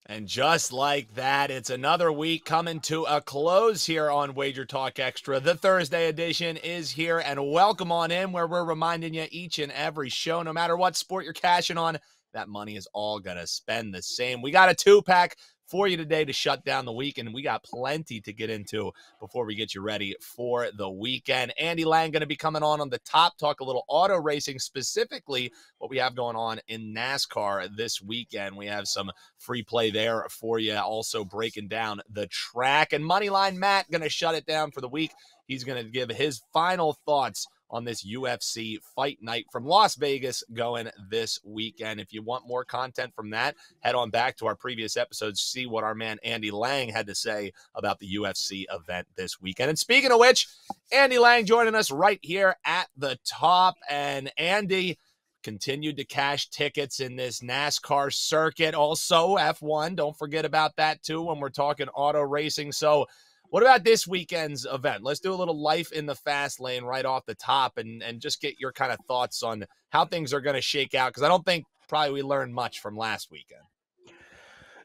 And just like that, it's another week coming to a close here on WagerTalk Extra. The Thursday edition is here, and welcome on in, where we're reminding you each and every show, no matter what sport you're cashing on, that money is all going to spend the same. We got a two-pack for you today to shut down the week, and we got plenty to get into before we get you ready for the weekend. Andy Lang going to be coming on the top, talk a little auto racing, specifically what we have going on in NASCAR this weekend. We have some free play there for you, also breaking down the track. And Moneyline Matt going to shut it down for the week. He's going to give his final thoughts on this UFC fight night from Las Vegas going this weekend. If you want more content from that, head on back to our previous episodes, see what our man Andy Lang had to say about the UFC event this weekend. And speaking of which, Andy Lang joining us right here at the top. And Andy continued to cash tickets in this NASCAR circuit. Also F1, don't forget about that too when we're talking auto racing. So what about this weekend's event? Let's do a little life in the fast lane right off the top and just get your kind of thoughts on how things are going to shake out, because I don't think probably we learned much from last weekend.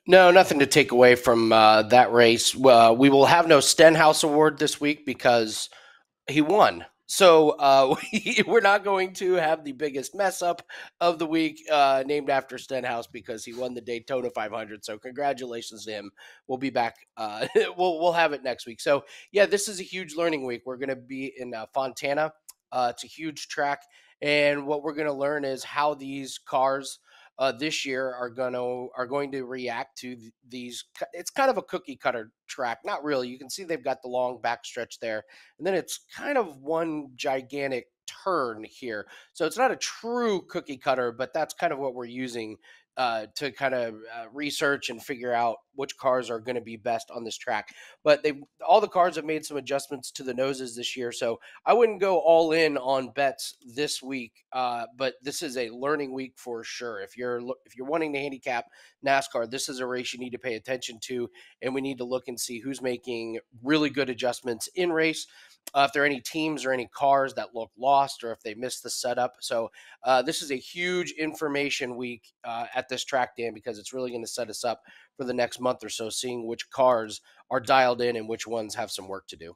No, nothing to take away from that race. We will have no Stenhouse Award this week because he won. So we're not going to have the biggest mess up of the week named after Stenhouse because he won the Daytona 500. So congratulations to him. We'll be back. We'll have it next week. So yeah, this is a huge learning week. We're going to be in Fontana. It's a huge track. And what we're going to learn is how these cars this year are going to react to these. It's kind of a cookie cutter track. Not really. You can see they've got the long backstretch there, and then it's kind of one gigantic turn here. So it's not a true cookie cutter, but that's kind of what we're using to kind of research and figure out which cars are going to be best on this track. But all the cars have made some adjustments to the noses this year, so I wouldn't go all in on bets this week. But this is a learning week for sure. If you're wanting to handicap NASCAR, this is a race you need to pay attention to, and we need to look and see who's making really good adjustments in race. If there are any teams or any cars that look lost, or if they missed the setup. So this is a huge information week at this track, Dan, because it's really going to set us up for the next month or so, seeing which cars are dialed in and which ones have some work to do.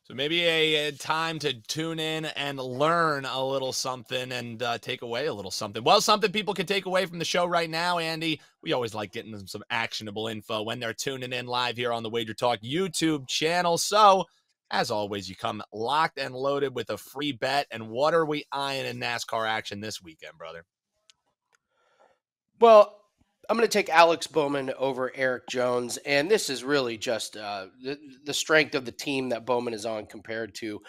So maybe a time to tune in and learn a little something and take away a little something. Well, something people can take away from the show right now, Andy. We always like getting them some actionable info when they're tuning in live here on the WagerTalk YouTube channel. So as always, you come locked and loaded with a free bet. And what are we eyeing in NASCAR action this weekend, brother? Well, I'm going to take Alex Bowman over Eric Jones, and this is really just the strength of the team that Bowman is on compared to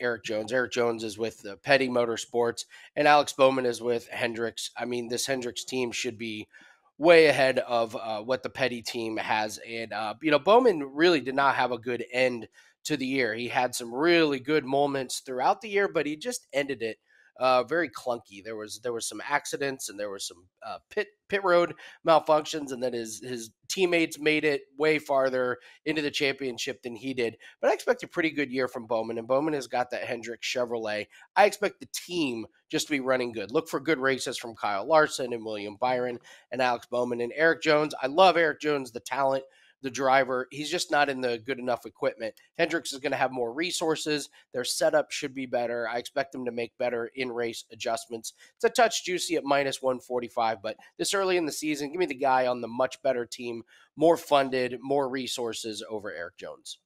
Eric Jones. Eric Jones is with Petty Motorsports, and Alex Bowman is with Hendricks. I mean, this Hendricks team should be way ahead of what the Petty team has. And, Bowman really did not have a good end to the year. He had some really good moments throughout the year, but he just ended it very clunky. There was some accidents, and there was some pit road malfunctions, and then his teammates made it way farther into the championship than he did. But I expect a pretty good year from Bowman, and Bowman has got that Hendrick Chevrolet. I expect the team just to be running good. Look for good races from Kyle Larson and William Byron and Alex Bowman and Eric Jones. I love Eric Jones, the talent, the driver. He's just not in the good enough equipment. Hendricks is going to have more resources. Their setup should be better. I expect them to make better in-race adjustments. It's a touch juicy at -145, but this early in the season, give me the guy on the much better team, more funded, more resources over Eric Jones.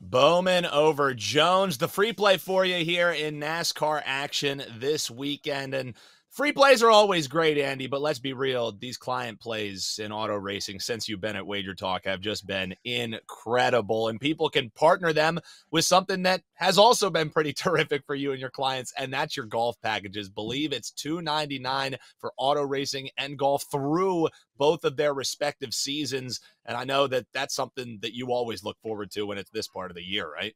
Bowman over Jones. The free play for you here in NASCAR action this weekend. And free plays are always great, Andy, but let's be real. These client plays in auto racing since you've been at WagerTalk have just been incredible, and people can partner them with something that has also been pretty terrific for you and your clients, and that's your golf packages. Believe it's $299 for auto racing and golf through both of their respective seasons, and I know that that's something that you always look forward to when it's this part of the year, right?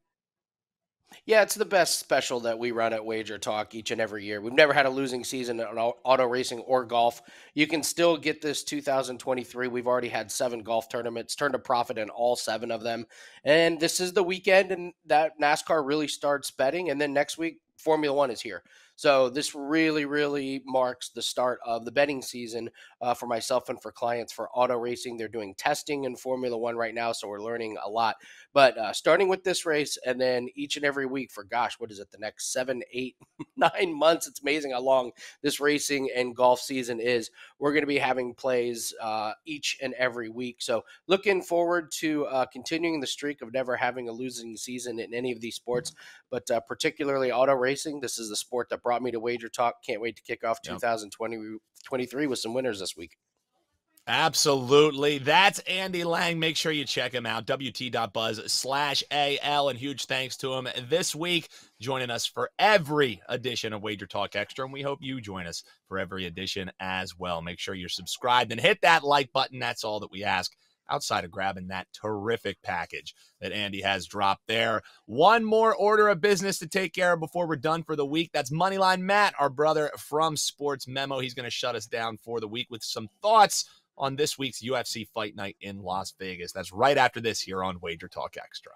Yeah, it's the best special that we run at WagerTalk each and every year. We've never had a losing season on auto racing or golf. You can still get this 2023. We've already had 7 golf tournaments, turned a profit in all 7 of them. And this is the weekend and that NASCAR really starts betting. And then next week, Formula One is here. So this really, really marks the start of the betting season for myself and for clients for auto racing. They're doing testing in Formula One right now, so we're learning a lot. But starting with this race and then each and every week for, gosh, what is it, the next 7, 8, 9 months? It's amazing how long this racing and golf season is. We're going to be having plays each and every week. So looking forward to continuing the streak of never having a losing season in any of these sports, but particularly auto racing. This is the sport that brought me to Wager Talk. Can't wait to kick off 2023 with some winners this week. Absolutely. That's Andy Lang. Make sure you check him out, wt.buzz/AL. And huge thanks to him this week, joining us for every edition of Wager Talk Extra. And we hope you join us for every edition as well. Make sure you're subscribed and hit that like button. That's all that we ask, outside of grabbing that terrific package that Andy has dropped there. One more order of business to take care of before we're done for the week. That's Moneyline Matt, our brother from SportsMemo. He's going to shut us down for the week with some thoughts on this week's UFC Fight Night in Las Vegas. That's right after this here on Wager Talk Extra.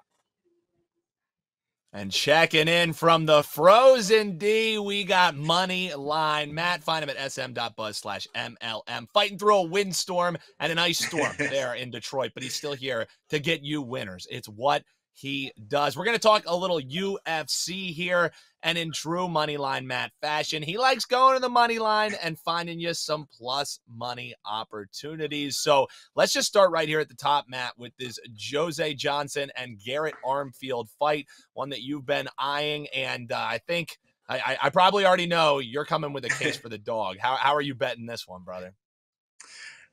And checking in from the Frozen D, we got Moneyline Matt. Find him at sm.buzz/MLM. Fighting through a windstorm and an ice storm there in Detroit, but he's still here to get you winners. It's what he does. We're going to talk a little UFC here, and in true Moneyline Matt fashion, he likes going to the money line and finding you some plus money opportunities. So let's just start right here at the top, Matt, with this Jose Johnson and Garrett Armfield fight, one that you've been eyeing, and I think I probably already know you're coming with a case for the dog. How are you betting this one, brother?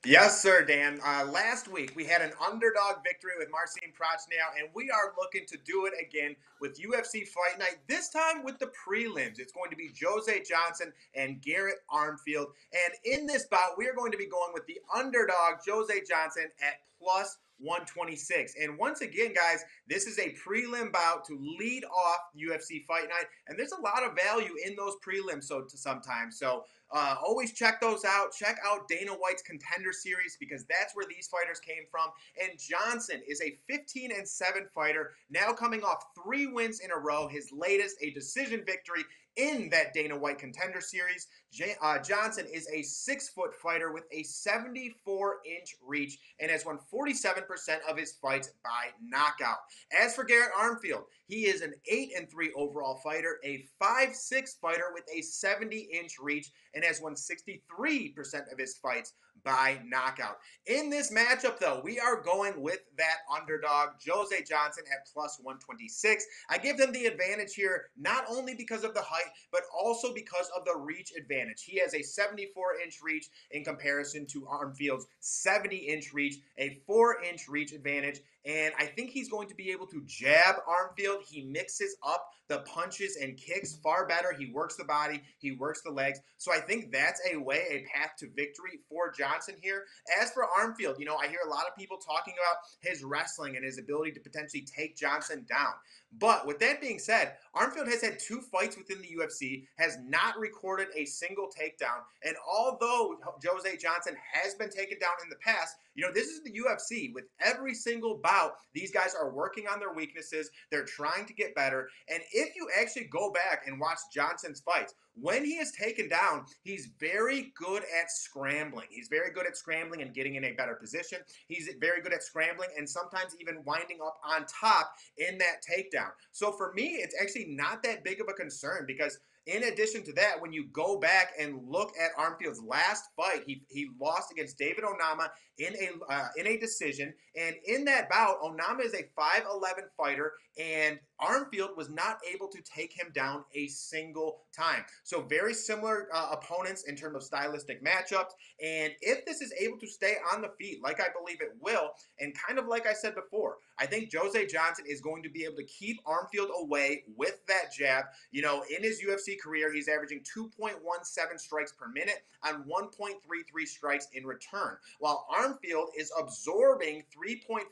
Yes, sir, Dan. Last week, we had an underdog victory with Marcin Prachnio, and we are looking to do it again with UFC Fight Night, this time with the prelims. It's going to be Jose Johnson and Garrett Armfield. And in this bout, we are going to be going with the underdog, Jose Johnson, at plus 126. And once again, guys, this is a prelim bout to lead off UFC Fight Night, and there's a lot of value in those prelims sometimes. So always check those out. Check out Dana White's Contender Series, because that's where these fighters came from. And Johnson is a 15-7 fighter, now coming off 3 wins in a row. His latest, a decision victory in that Dana White Contender Series. Johnson is a 6-foot fighter with a 74-inch reach and has won 47% of his fights by knockout. As for Garrett Armfield, he is an 8-3 overall fighter, a 5'6 fighter with a 70-inch reach, and has won 63% of his fights by knockout. In this matchup, though, we are going with that underdog, Jose Johnson, at plus 126. I give him the advantage here, not only because of the height, but also because of the reach advantage. He has a 74-inch reach in comparison to Armfield's 70-inch reach, a 4-inch reach advantage. And I think he's going to be able to jab Armfield. He mixes up the punches and kicks far better. He works the body. He works the legs. So I think that's a path to victory for Johnson here. As for Armfield, I hear a lot of people talking about his wrestling and his ability to potentially take Johnson down. But with that being said, Armfield has had 2 fights within the UFC, has not recorded a single takedown. And although Jose Johnson has been taken down in the past, this is the UFC. With every single bout, these guys are working on their weaknesses. They're trying to get better. And if you actually go back and watch Johnson's fights, when he is taken down, he's very good at scrambling. He's very good at scrambling and getting in a better position. He's very good at scrambling and sometimes even winding up on top in that takedown. So for me, it's actually not that big of a concern, because in addition to that, when you go back and look at Armfield's last fight, he lost against David Onama in a decision. And in that bout, Onama is a 5'11 fighter, and Armfield was not able to take him down a single time. So very similar opponents in terms of stylistic matchups. And if this is able to stay on the feet, like I believe it will, and kind of like I said before, I think Jose Johnson is going to be able to keep Armfield away with that jab. In his UFC career, he's averaging 2.17 strikes per minute on 1.33 strikes in return, while Armfield is absorbing 3.53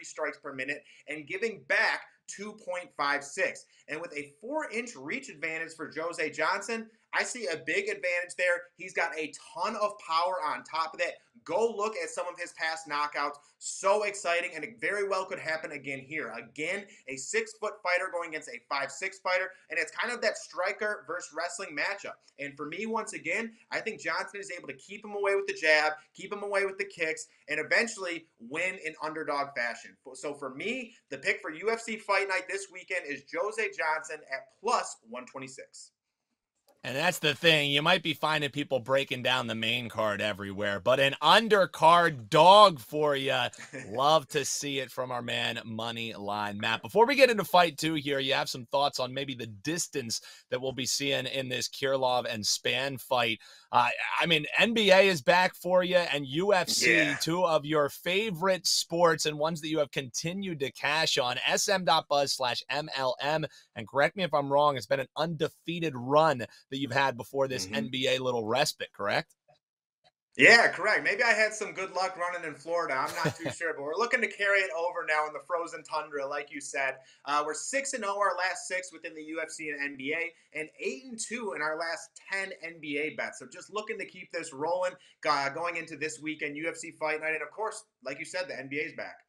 strikes per minute and giving back 2.56. And with a 4-inch reach advantage for Jose Johnson, I see a big advantage there. He's got a ton of power on top of that. Go look at some of his past knockouts. So exciting, and it very well could happen again here. Again, a 6-foot fighter going against a 5'6" fighter, and it's kind of that striker versus wrestling matchup. And for me, once again, I think Johnson is able to keep him away with the jab, keep him away with the kicks, and eventually win in underdog fashion. So for me, the pick for UFC Fight Night this weekend is Jose Johnson at plus 126. And that's the thing. You might be finding people breaking down the main card everywhere, but an undercard dog for you. Love to see it from our man, Moneyline Matt. Before we get into fight two here, you have some thoughts on maybe the distance that we'll be seeing in this Krylov and Spann fight. I mean, NBA is back for you, and UFC, two of your favorite sports and ones that you have continued to cash on. sm.buzz/MLM. And correct me if I'm wrong, it's been an undefeated run that you've had before this NBA little respite, correct? Yeah, correct. Maybe I had some good luck running in Florida. I'm not too sure, but we're looking to carry it over now in the frozen tundra, like you said. We're 6-0 our last 6 within the UFC and NBA, and 8-2 in our last 10 NBA bets. So just looking to keep this rolling, going into this weekend UFC Fight Night, and of course, like you said, the NBA's back.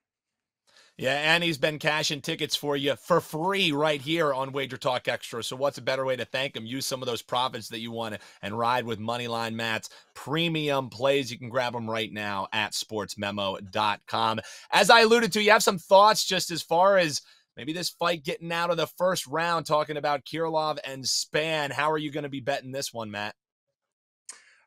Yeah, and he's been cashing tickets for you for free right here on WagerTalk Extra. So what's a better way to thank him? Use some of those profits that you want and ride with Moneyline Matt's premium plays. You can grab them right now at sportsmemo.com. As I alluded to, you have some thoughts just as far as maybe this fight getting out of the first round, talking about Krylov and Spann. How are you going to be betting this one, Matt?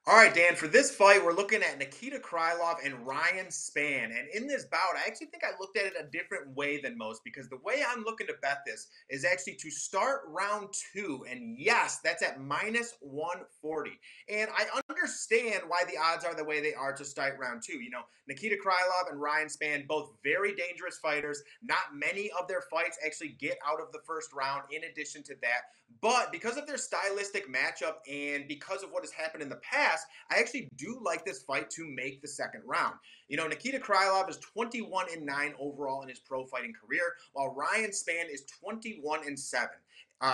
All right, Dan, for this fight, we're looking at Nikita Krylov and Ryan Spann. And in this bout, I actually think I looked at it a different way than most, because the way I'm looking to bet this is actually to start round 2. And yes, that's at minus 140. And I understand why the odds are the way they are to start round 2. You know, Nikita Krylov and Ryan Spann, both very dangerous fighters. Not many of their fights actually get out of the first round in addition to that. But because of their stylistic matchup and because of what has happened in the past, I actually do like this fight to make the second round. You know, Nikita Krylov is 21-9 overall in his pro fighting career, while Ryan Spann is 21-7.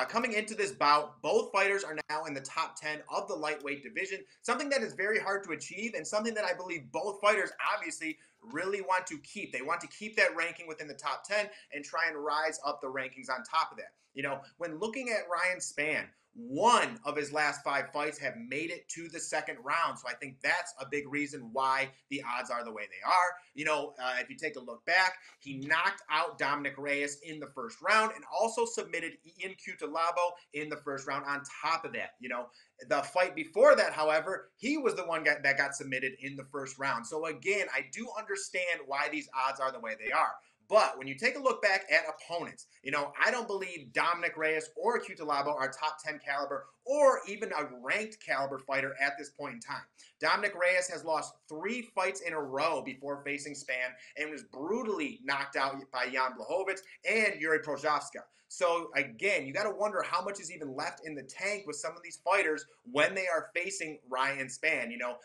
Coming into this bout, both fighters are now in the top 10 of the lightweight division, something that is very hard to achieve and something that I believe both fighters obviously really want to keep. They want to keep that ranking within the top 10 and try and rise up the rankings on top of that. You know, when looking at Ryan Spann, one of his last 5 fights have made it to the second round. So I think that's a big reason why the odds are the way they are. You know, if you take a look back, he knocked out Dominic Reyes in the first round and also submitted Ian Cutelabo in the first round on top of that. You know, the fight before that, however, he was the one that got submitted in the first round. So again, I do understand why these odds are the way they are. But when you take a look back at opponents, you know, I don't believe Dominic Reyes or Cutelabo are top 10 caliber or even a ranked caliber fighter at this point in time. Dominic Reyes has lost 3 fights in a row before facing Spann and was brutally knocked out by Jan Blachowicz and Yuri Prochazka. So again, you got to wonder how much is even left in the tank with some of these fighters when they are facing Ryan Spann. You know,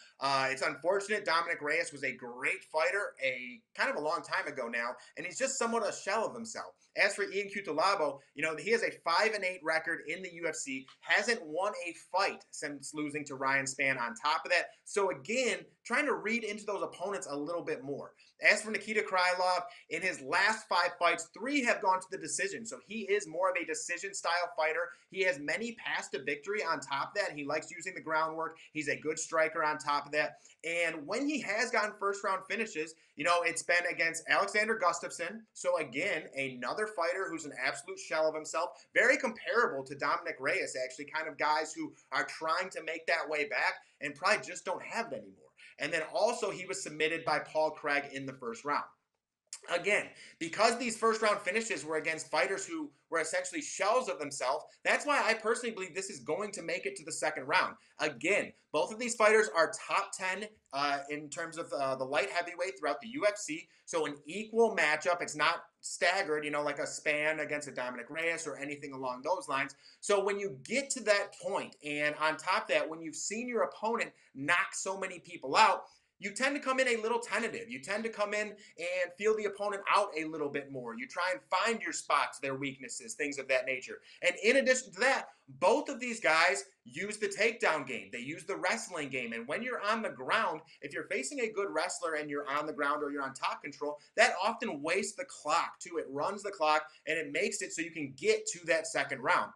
it's unfortunate. Dominic Reyes was a great fighter a kind of a long time ago now, and he's just somewhat a shell of himself. As for Ian Cutelabo, you know, he has a 5-8 record in the UFC, hasn't won a fight since losing to Ryan Spann on top of that. So again, trying to read into those opponents a little bit more. As for Nikita Krylov, in his last 5 fights, 3 have gone to the decision. So he is more of a decision-style fighter. He has many paths to victory on top of that. He likes using the groundwork. He's a good striker on top of that. And when he has gotten first-round finishes, you know, it's been against Alexander Gustafsson. So again, another fighter who's an absolute shell of himself. Very comparable to Dominic Reyes, actually, kind of guys who are trying to make that way back and probably just don't have it anymore. And then also he was submitted by Paul Craig in the first round. Again, because these first round finishes were against fighters who were essentially shells of themselves, that's why I personally believe this is going to make it to the second round. Again, both of these fighters are top 10 in terms of the light heavyweight throughout the UFC. So an equal matchup. It's not staggered, you know, like a Spann against a Dominic Reyes or anything along those lines. So when you get to that point, and on top of that, when you've seen your opponent knock so many people out, you tend to come in a little tentative. You tend to come in and feel the opponent out a little bit more. You try and find your spots, their weaknesses, things of that nature. And in addition to that, both of these guys use the takedown game. They use the wrestling game. And when you're on the ground, if you're facing a good wrestler and you're on the ground or you're on top control, that often wastes the clock too. It runs the clock and it makes it so you can get to that second round.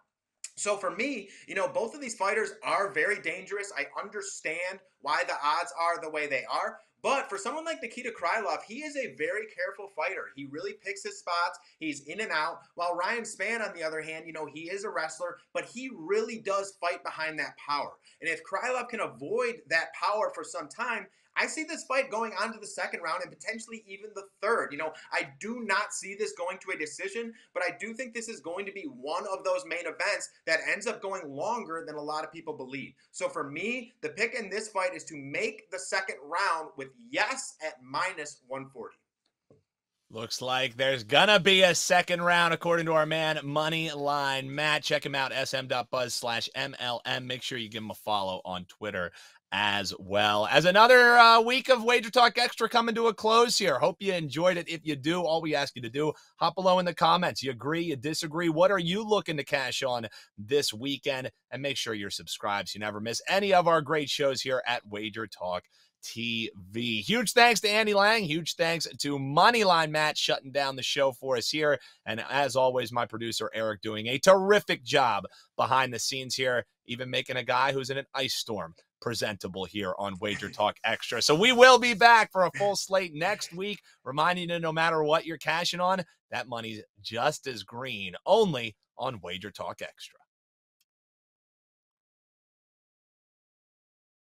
So for me, both of these fighters are very dangerous. I understand why the odds are the way they are. But for someone like Nikita Krylov, he is a very careful fighter. He really picks his spots. He's in and out. While Ryan Spann, on the other hand, he is a wrestler, but he really does fight behind that power. And if Krylov can avoid that power for some time, I see this fight going on to the second round and potentially even the third. I do not see this going to a decision, but I do think this is going to be one of those main events that ends up going longer than a lot of people believe. So for me, the pick in this fight is to make the second round with yes at -140. Looks like there's gonna be a second round, according to our man Moneyline Matt. Check him out, sm.buzz/MLM. Make sure you give him a follow on Twitter as well. As another week of Wager Talk Extra coming to a close here. Hope you enjoyed it. If you do, all we ask you to do, hop below in the comments. You agree, you disagree? What are you looking to cash on this weekend? And make sure you're subscribed so you never miss any of our great shows here at Wager Talk TV. Huge thanks to Andy Lang. Huge thanks to Moneyline Matt shutting down the show for us here. And as always, my producer, Eric, doing a terrific job behind the scenes here, even making a guy who's in an ice storm presentable here on Wager Talk Extra. So we will be back for a full slate next week, reminding you no matter what you're cashing on, that money's just as green, only on Wager Talk Extra.